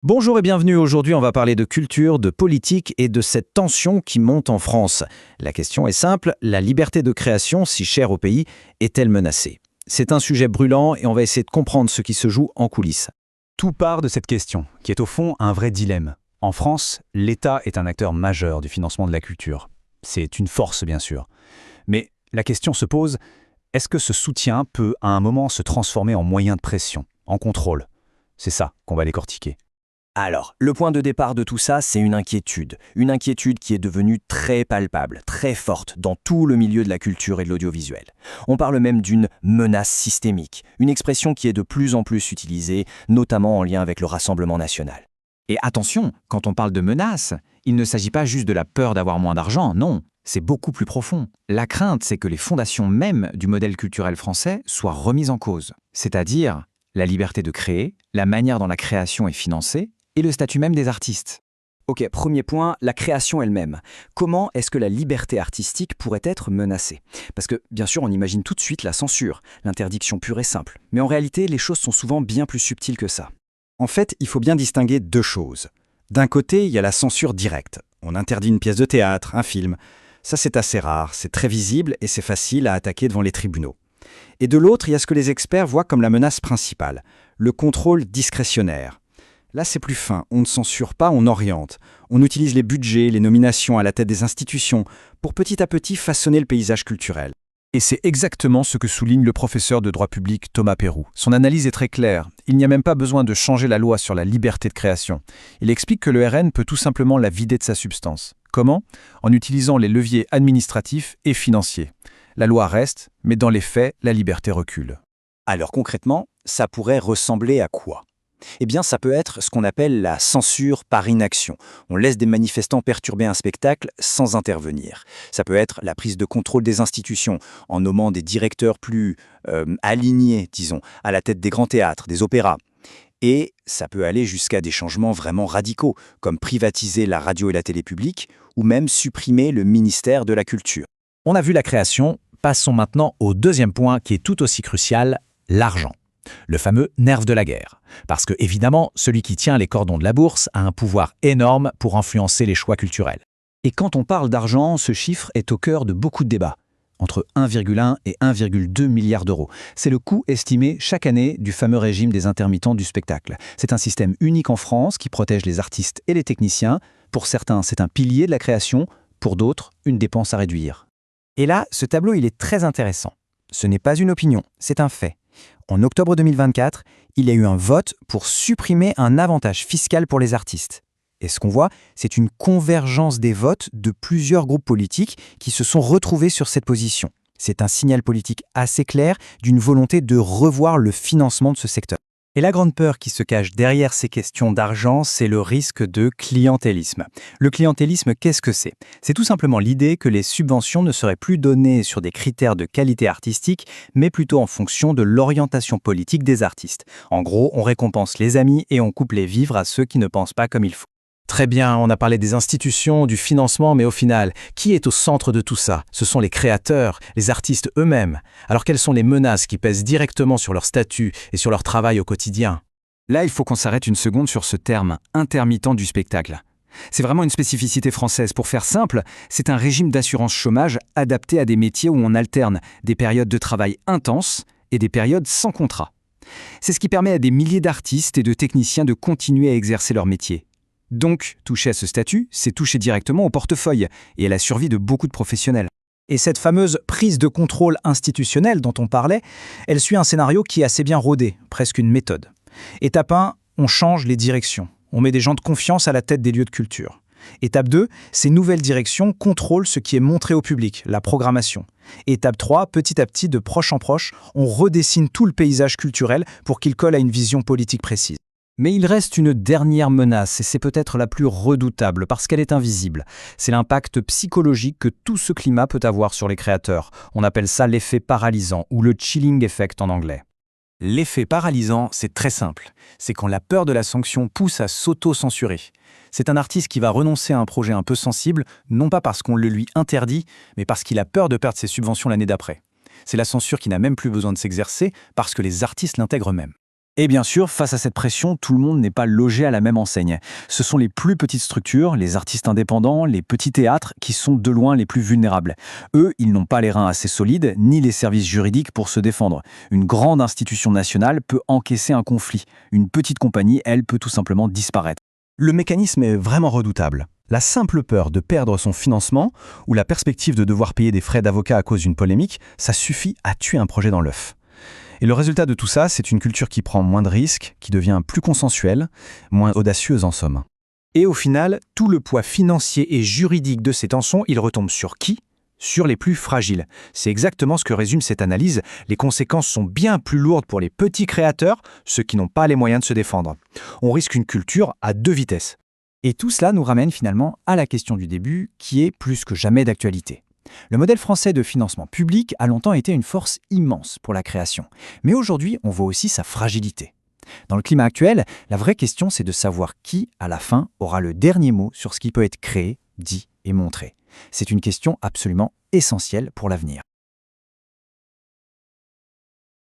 Bonjour et bienvenue. Aujourd'hui, on va parler de culture, de politique et de cette tension qui monte en France. La question est simple, la liberté de création, si chère au pays, est-elle menacée? C'est un sujet brûlant et on va essayer de comprendre ce qui se joue en coulisses. Tout part de cette question, qui est au fond un vrai dilemme. En France, l'État est un acteur majeur du financement de la culture. C'est une force, bien sûr. Mais la question se pose, est-ce que ce soutien peut à un moment se transformer en moyen de pression, en contrôle? C'est ça qu'on va décortiquer. Alors, le point de départ de tout ça, c'est une inquiétude qui est devenue très palpable, très forte dans tout le milieu de la culture et de l'audiovisuel. On parle même d'une menace systémique, une expression qui est de plus en plus utilisée, notamment en lien avec le Rassemblement national. Et attention, quand on parle de menace, il ne s'agit pas juste de la peur d'avoir moins d'argent, non, c'est beaucoup plus profond. La crainte, c'est que les fondations mêmes du modèle culturel français soient remises en cause, c'est-à-dire la liberté de créer, la manière dont la création est financée, et le statut même des artistes. Ok, premier point, la création elle-même. Comment est-ce que la liberté artistique pourrait être menacée? Parce que, bien sûr, on imagine tout de suite la censure, l'interdiction pure et simple. Mais en réalité, les choses sont souvent bien plus subtiles que ça. En fait, il faut bien distinguer deux choses. D'un côté, il y a la censure directe. On interdit une pièce de théâtre, un film. Ça, c'est assez rare, c'est très visible et c'est facile à attaquer devant les tribunaux. Et de l'autre, il y a ce que les experts voient comme la menace principale, le contrôle discrétionnaire. Là, c'est plus fin. On ne censure pas, on oriente. On utilise les budgets, les nominations à la tête des institutions pour petit à petit façonner le paysage culturel. Et c'est exactement ce que souligne le professeur de droit public Thomas Peyroux. Son analyse est très claire. Il n'y a même pas besoin de changer la loi sur la liberté de création. Il explique que le RN peut tout simplement la vider de sa substance. Comment? En utilisant les leviers administratifs et financiers. La loi reste, mais dans les faits, la liberté recule. Alors concrètement, ça pourrait ressembler à quoi? Eh bien, ça peut être ce qu'on appelle la censure par inaction. On laisse des manifestants perturber un spectacle sans intervenir. Ça peut être la prise de contrôle des institutions, en nommant des directeurs plus alignés, disons, à la tête des grands théâtres, des opéras. Et ça peut aller jusqu'à des changements vraiment radicaux, comme privatiser la radio et la télé publique, ou même supprimer le ministère de la Culture. On a vu la création, passons maintenant au deuxième point qui est tout aussi crucial, l'argent. Le fameux nerf de la guerre. Parce que, évidemment, celui qui tient les cordons de la bourse a un pouvoir énorme pour influencer les choix culturels. Et quand on parle d'argent, ce chiffre est au cœur de beaucoup de débats. Entre 1,1 et 1,2 milliard d'euros. C'est le coût estimé chaque année du fameux régime des intermittents du spectacle. C'est un système unique en France qui protège les artistes et les techniciens. Pour certains, c'est un pilier de la création. Pour d'autres, une dépense à réduire. Et là, ce tableau, il est très intéressant. Ce n'est pas une opinion, c'est un fait. En octobre 2024, il y a eu un vote pour supprimer un avantage fiscal pour les artistes. Et ce qu'on voit, c'est une convergence des votes de plusieurs groupes politiques qui se sont retrouvés sur cette position. C'est un signal politique assez clair d'une volonté de revoir le financement de ce secteur. Et la grande peur qui se cache derrière ces questions d'argent, c'est le risque de clientélisme. Le clientélisme, qu'est-ce que c'est? C'est tout simplement l'idée que les subventions ne seraient plus données sur des critères de qualité artistique, mais plutôt en fonction de l'orientation politique des artistes. En gros, on récompense les amis et on coupe les vivres à ceux qui ne pensent pas comme il faut. Très bien, on a parlé des institutions, du financement, mais au final, qui est au centre de tout ça? Ce sont les créateurs, les artistes eux-mêmes. Alors quelles sont les menaces qui pèsent directement sur leur statut et sur leur travail au quotidien? Là, il faut qu'on s'arrête une seconde sur ce terme, intermittent du spectacle. C'est vraiment une spécificité française. Pour faire simple, c'est un régime d'assurance chômage adapté à des métiers où on alterne des périodes de travail intenses et des périodes sans contrat. C'est ce qui permet à des milliers d'artistes et de techniciens de continuer à exercer leur métier. Donc, toucher à ce statut, c'est toucher directement au portefeuille et à la survie de beaucoup de professionnels. Et cette fameuse prise de contrôle institutionnelle dont on parlait, elle suit un scénario qui est assez bien rodé, presque une méthode. Étape 1, on change les directions. On met des gens de confiance à la tête des lieux de culture. Étape 2, ces nouvelles directions contrôlent ce qui est montré au public, la programmation. Étape 3, petit à petit, de proche en proche, on redessine tout le paysage culturel pour qu'il colle à une vision politique précise. Mais il reste une dernière menace, et c'est peut-être la plus redoutable parce qu'elle est invisible. C'est l'impact psychologique que tout ce climat peut avoir sur les créateurs. On appelle ça l'effet paralysant, ou le chilling effect en anglais. L'effet paralysant, c'est très simple. C'est quand la peur de la sanction pousse à s'auto-censurer. C'est un artiste qui va renoncer à un projet un peu sensible, non pas parce qu'on le lui interdit, mais parce qu'il a peur de perdre ses subventions l'année d'après. C'est la censure qui n'a même plus besoin de s'exercer parce que les artistes l'intègrent eux-mêmes. Et bien sûr, face à cette pression, tout le monde n'est pas logé à la même enseigne. Ce sont les plus petites structures, les artistes indépendants, les petits théâtres qui sont de loin les plus vulnérables. Eux, ils n'ont pas les reins assez solides, ni les services juridiques pour se défendre. Une grande institution nationale peut encaisser un conflit. Une petite compagnie, elle, peut tout simplement disparaître. Le mécanisme est vraiment redoutable. La simple peur de perdre son financement ou la perspective de devoir payer des frais d'avocat à cause d'une polémique, ça suffit à tuer un projet dans l'œuf. Et le résultat de tout ça, c'est une culture qui prend moins de risques, qui devient plus consensuelle, moins audacieuse en somme. Et au final, tout le poids financier et juridique de ces tensions, il retombe sur qui ? Sur les plus fragiles. C'est exactement ce que résume cette analyse. Les conséquences sont bien plus lourdes pour les petits créateurs, ceux qui n'ont pas les moyens de se défendre. On risque une culture à 2 vitesses. Et tout cela nous ramène finalement à la question du début, qui est plus que jamais d'actualité. Le modèle français de financement public a longtemps été une force immense pour la création. Mais aujourd'hui, on voit aussi sa fragilité. Dans le climat actuel, la vraie question, c'est de savoir qui, à la fin, aura le dernier mot sur ce qui peut être créé, dit et montré. C'est une question absolument essentielle pour l'avenir.